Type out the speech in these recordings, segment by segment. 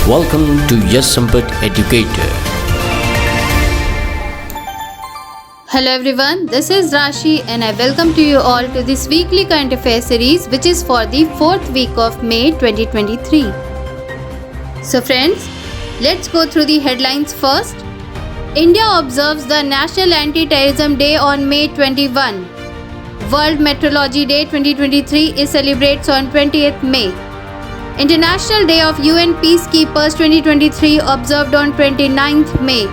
Welcome to Yash Sampat Educator. Hello everyone, this is Rashi and I welcome to you all to this weekly current affairs series which is for the 4th week of May 2023. So friends, let's go through the headlines first. India observes the National Anti-Terrorism Day on May 21. World Metrology Day 2023 is celebrated on 20th May. International Day of UN Peacekeepers 2023 observed on 29th May.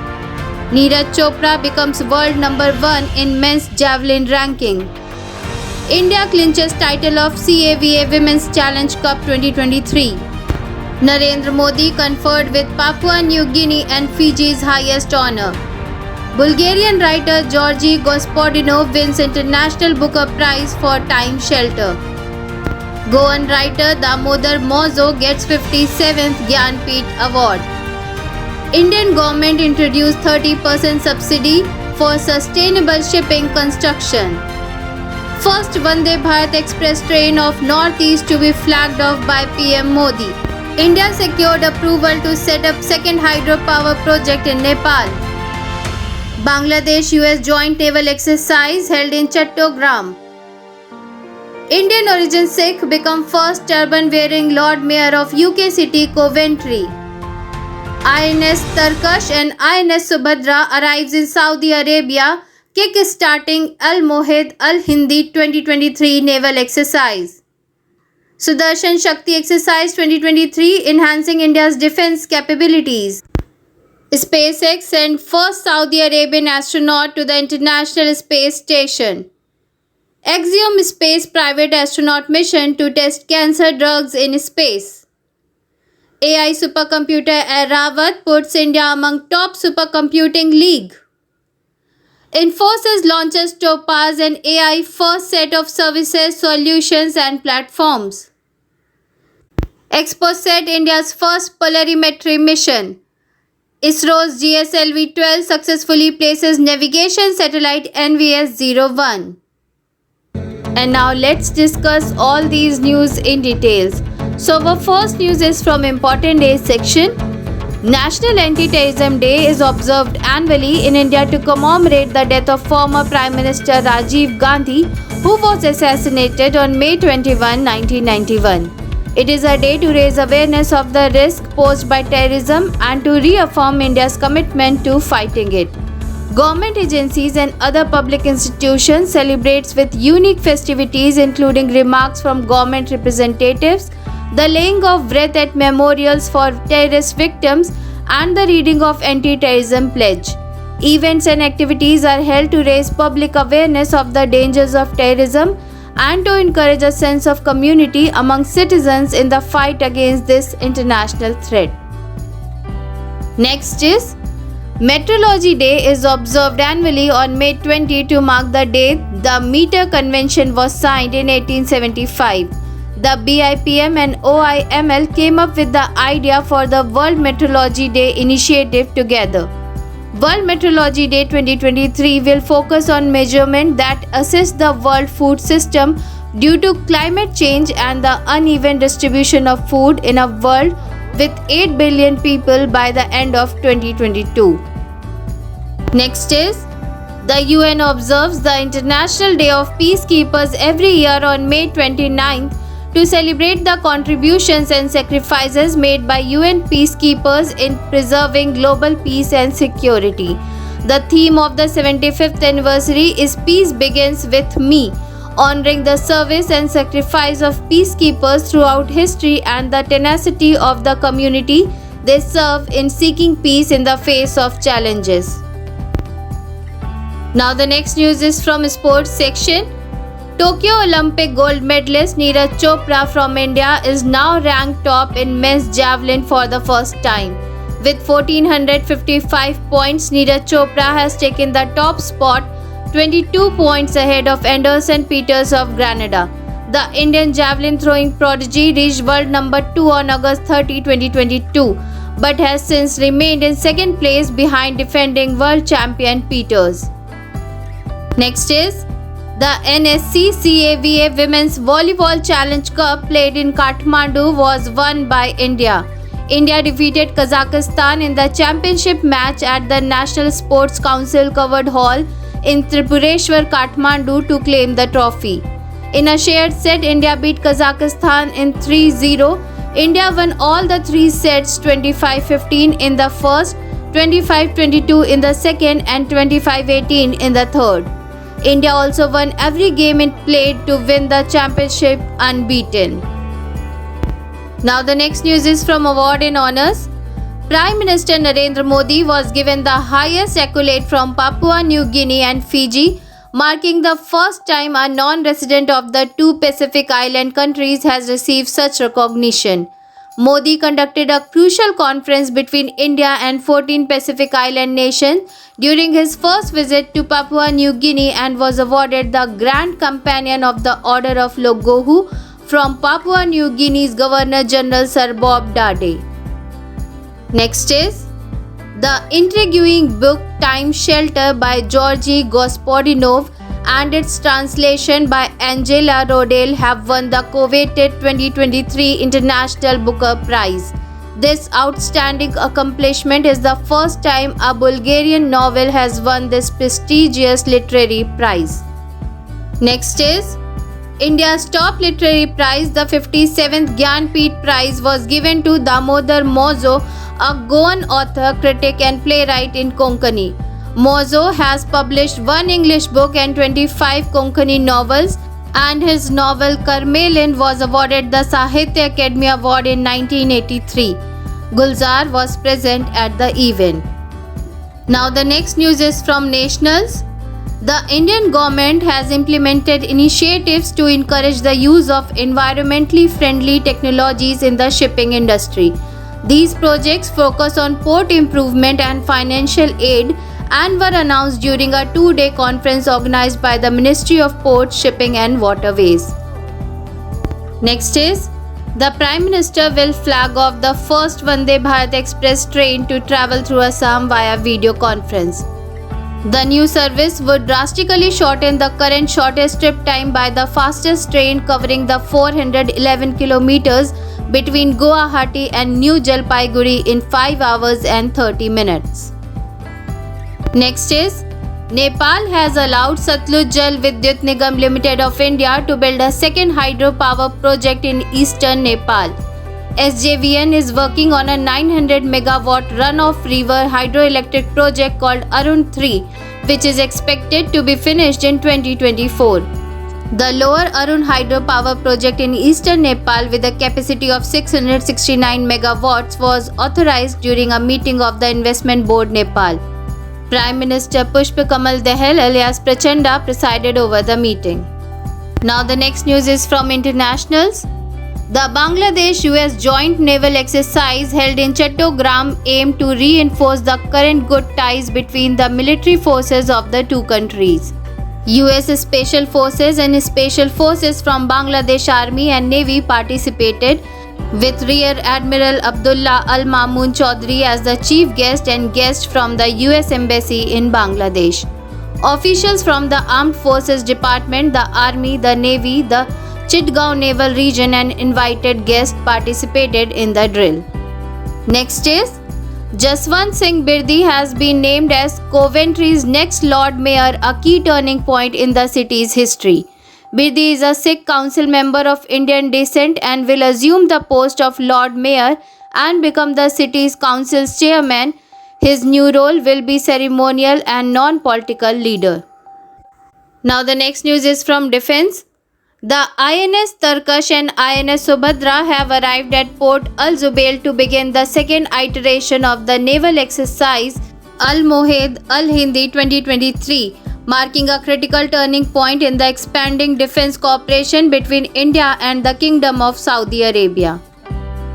Neeraj Chopra becomes world number 1 in men's javelin ranking. India clinches title of CAVA Women's Challenge Cup 2023. Narendra Modi conferred with Papua New Guinea and Fiji's highest honor. Bulgarian writer Georgi Gospodino wins International Booker Prize for Time Shelter. Goan writer Damodar Mozo gets 57th Gyanpith Award. Indian government introduced 30% subsidy for sustainable shipping construction. First Vande Bharat Express train of Northeast to be flagged off by PM Modi. India secured approval to set up second hydropower project in Nepal. Bangladesh-US joint naval exercise held in Chattogram. Indian origin Sikh become first turban-wearing Lord Mayor of UK city Coventry. INS Tarkash and INS Subhadra arrives in Saudi Arabia, kick-starting Al Mohid Al Hindi 2023 naval exercise. Sudarshan Shakti exercise 2023 enhancing India's defense capabilities. SpaceX sent first Saudi Arabian astronaut to the International Space Station. Axiom Space private astronaut mission to test cancer drugs in space. AI Supercomputer Erawat puts India among top supercomputing league. Infosys launches Topaz and AI first set of services, solutions and platforms. Expo set India's first polarimetry mission. ISRO's GSLV-12 successfully places navigation satellite NVS-01. And now let's discuss all these news in details. So our first news is from Important Days section. National Anti-Terrorism Day is observed annually in India to commemorate the death of former Prime Minister Rajiv Gandhi, who was assassinated on May 21, 1991. It is a day to raise awareness of the risk posed by terrorism and to reaffirm India's commitment to fighting it. Government agencies and other public institutions celebrates with unique festivities including remarks from government representatives, the laying of wreath at memorials for terrorist victims and the reading of anti-terrorism pledge. Events and activities are held to raise public awareness of the dangers of terrorism and to encourage a sense of community among citizens in the fight against this international threat. Next is Metrology Day is observed annually on May 20 to mark the day the Meter Convention was signed in 1875. The BIPM and OIML came up with the idea for the World Metrology Day initiative together. World Metrology Day 2023 will focus on measurement that assist the world food system due to climate change and the uneven distribution of food in a world with 8 billion people by the end of 2022. Next is, the UN observes the International Day of Peacekeepers every year on May 29th to celebrate the contributions and sacrifices made by UN peacekeepers in preserving global peace and security. The theme of the 75th anniversary is Peace Begins With Me, honoring the service and sacrifice of peacekeepers throughout history and the tenacity of the community they serve in seeking peace in the face of challenges. Now the next news is from sports section. Tokyo Olympic gold medalist Neeraj Chopra from India is now ranked top in men's javelin for the first time. With 1455 points, Neeraj Chopra has taken the top spot, 22 points ahead of Anderson Peters of Grenada. The Indian javelin throwing prodigy reached world number 2 on August 30, 2022, but has since remained in second place behind defending world champion Peters. Next is the NSC CAVA Women's Volleyball Challenge Cup played in Kathmandu was won by India. India defeated Kazakhstan in the championship match at the National Sports Council covered hall in Tripureshwar, Kathmandu to claim the trophy. In a shared set, India beat Kazakhstan in 3-0. India won all the three sets 25-15 in the first, 25-22 in the second and 25-18 in the third. India also won every game it played to win the championship unbeaten. Now the next news is from Award and Honours. Prime Minister Narendra Modi was given the highest accolade from Papua New Guinea and Fiji, marking the first time a non-resident of the two Pacific Island countries has received such recognition. Modi conducted a crucial conference between India and 14 Pacific Island nations during his first visit to Papua New Guinea and was awarded the Grand Companion of the Order of Logohu from Papua New Guinea's Governor General Sir Bob Dade. Next is the intriguing book Time Shelter by Georgy Gospodinov and its translation by Angela Rodale have won the coveted 2023 International Booker Prize. This outstanding accomplishment is the first time a Bulgarian novel has won this prestigious literary prize. Next is India's top literary prize, the 57th Gyanpith Prize, was given to Damodar Mozo, a Goan author, critic and playwright in Konkani. Mozo has published one English book and 25 Konkani novels, and his novel Karmelin was awarded the Sahitya Academy Award in 1983. Gulzar was present at the event. Now the next news is from Nationals. The Indian government has implemented initiatives to encourage the use of environmentally friendly technologies in the shipping industry. These projects focus on port improvement and financial aid and were announced during a two-day conference organized by the Ministry of Ports, Shipping and Waterways. Next is the Prime Minister will flag off the first Vande Bharat Express train to travel through Assam via video conference. The new service would drastically shorten the current shortest trip time by the fastest train covering the 411 kilometers between Guwahati and New Jalpaiguri in 5 hours and 30 minutes. Next is Nepal has allowed Satluj Jal Vidyut Nigam Limited of India to build a second hydropower project in eastern Nepal. SJVN is working on a 900 megawatt runoff river hydroelectric project called Arun 3, which is expected to be finished in 2024. The Lower Arun hydropower project in eastern Nepal with a capacity of 669 megawatts was authorized during a meeting of the Investment Board Nepal. Prime Minister Pushpa Kamal Dahal alias Prachanda presided over the meeting. Now the next news is from internationals. The Bangladesh-US joint naval exercise held in Chattogram aimed to reinforce the current good ties between the military forces of the two countries. US Special Forces and Special Forces from Bangladesh Army and Navy participated, with Rear Admiral Abdullah Al Mamun Chaudhry as the chief guest and guests from the US Embassy in Bangladesh. Officials from the Armed Forces Department, the Army, the Navy, the Chittagaon Naval Region and invited guests participated in the drill. Next is Jaswant Singh Birdi has been named as Coventry's next Lord Mayor, a key turning point in the city's history. Birdi is a Sikh council member of Indian descent and will assume the post of Lord Mayor and become the city's council's chairman. His new role will be ceremonial and non-political leader. Now the next news is from Defence. The INS Tarkash and INS Subhadra have arrived at Port Al Zubail to begin the second iteration of the naval exercise Al Mohed Al Hindi 2023, marking a critical turning point in the expanding defense cooperation between India and the Kingdom of Saudi Arabia.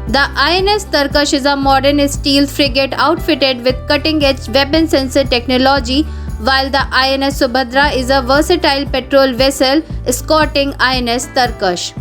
The INS Tarkash is a modern steel frigate outfitted with cutting-edge weapon sensor technology, while the INS Subhadra is a versatile patrol vessel escorting INS Tarkash.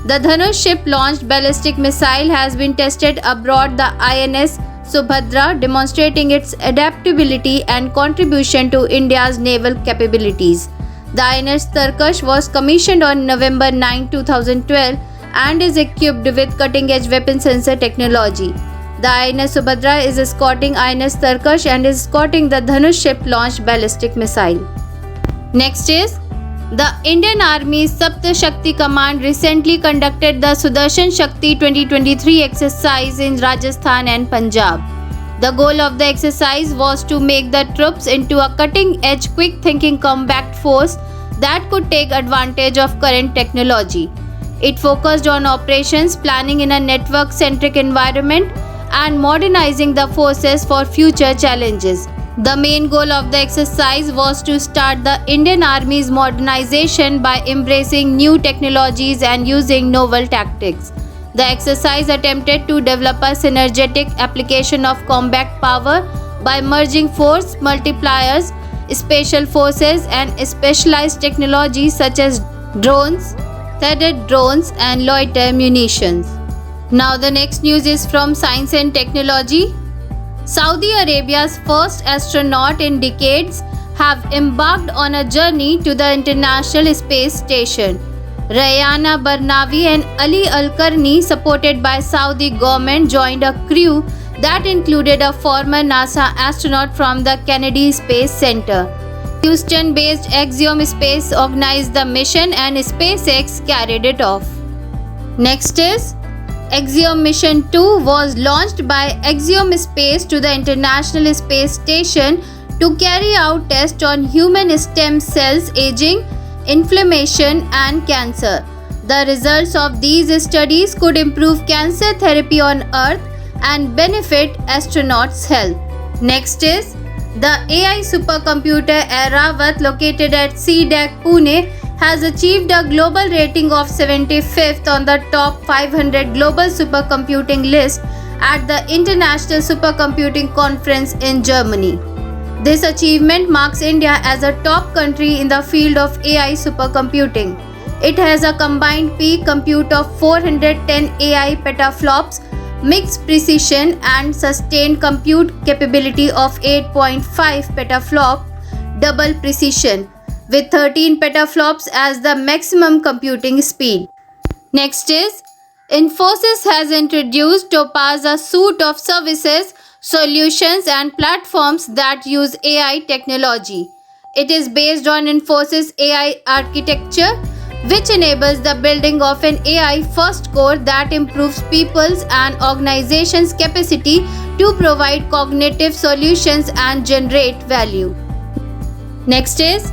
The Dhanush ship-launched ballistic missile has been tested aboard the INS Subhadra, demonstrating its adaptability and contribution to India's naval capabilities. The INS Tarkash was commissioned on November 9, 2012 and is equipped with cutting-edge weapon sensor technology. The INS Subhadra is escorting INS Tarkash and is escorting the Dhanush ship-launched ballistic missile. Next is the Indian Army's Sapta Shakti Command recently conducted the Sudarshan Shakti 2023 exercise in Rajasthan and Punjab. The goal of the exercise was to make the troops into a cutting-edge, quick-thinking combat force that could take advantage of current technology. It focused on operations planning in a network-centric environment and modernizing the forces for future challenges. The main goal of the exercise was to start the Indian Army's modernization by embracing new technologies and using novel tactics. The exercise attempted to develop a synergetic application of combat power by merging force multipliers, special forces, and specialized technologies such as drones, threaded drones, and loiter munitions. Now the next news is from Science and Technology. Saudi Arabia's first astronaut in decades have embarked on a journey to the International Space Station. Rayana Barnawi and Ali Al-Karni, supported by Saudi government, joined a crew that included a former NASA astronaut from the Kennedy Space Center. Houston-based Axiom Space organized the mission and SpaceX carried it off. Next is Axiom Mission 2 was launched by Axiom Space to the International Space Station to carry out tests on human stem cells, aging, inflammation, and cancer. The results of these studies could improve cancer therapy on Earth and benefit astronauts' health. Next is the AI Supercomputer Erawat, located at CDAC Pune, has achieved a global rating of 75th on the top 500 global supercomputing list at the International Supercomputing Conference in Germany. This achievement marks India as a top country in the field of AI supercomputing. It has a combined peak compute of 410 AI petaflops, mixed precision and sustained compute capability of 8.5 petaflop, double precision, with 13 petaflops as the maximum computing speed. Next is Infosys has introduced Topaz, a suite of services, solutions, and platforms that use AI technology. It is based on Infosys AI architecture, which enables the building of an AI-first core that improves people's and organizations' capacity to provide cognitive solutions and generate value. Next is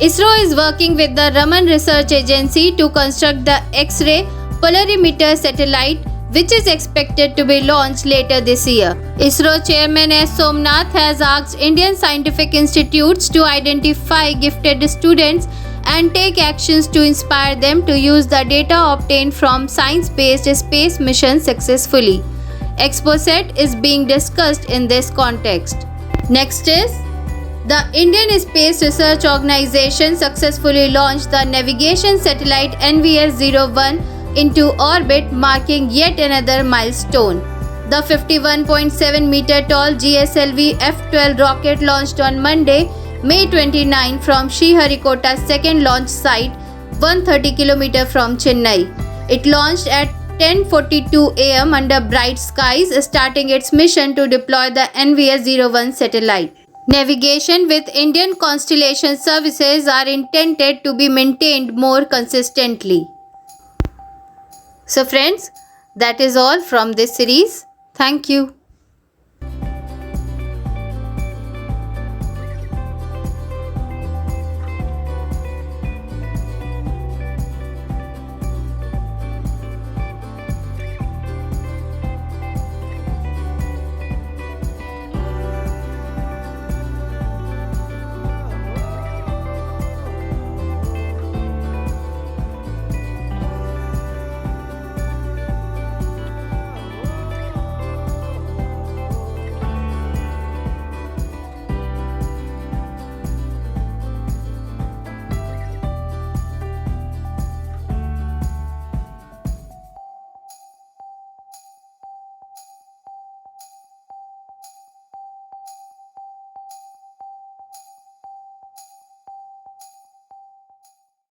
ISRO is working with the Raman Research Agency to construct the X-ray polarimeter satellite, which is expected to be launched later this year. ISRO Chairman S. Somnath has asked Indian scientific institutes to identify gifted students and take actions to inspire them to use the data obtained from science-based space missions successfully. ExpoSat is being discussed in this context. Next is the Indian Space Research Organization successfully launched the navigation satellite NVS-01 into orbit, marking yet another milestone. The 51.7 meter tall GSLV F-12 rocket launched on Monday, May 29 from Sriharikota's second launch site, 130 km from Chennai. It launched at 10:42 am under bright skies, starting its mission to deploy the NVS-01 satellite. Navigation with Indian constellation services are intended to be maintained more consistently. So friends, that is all from this series. Thank you.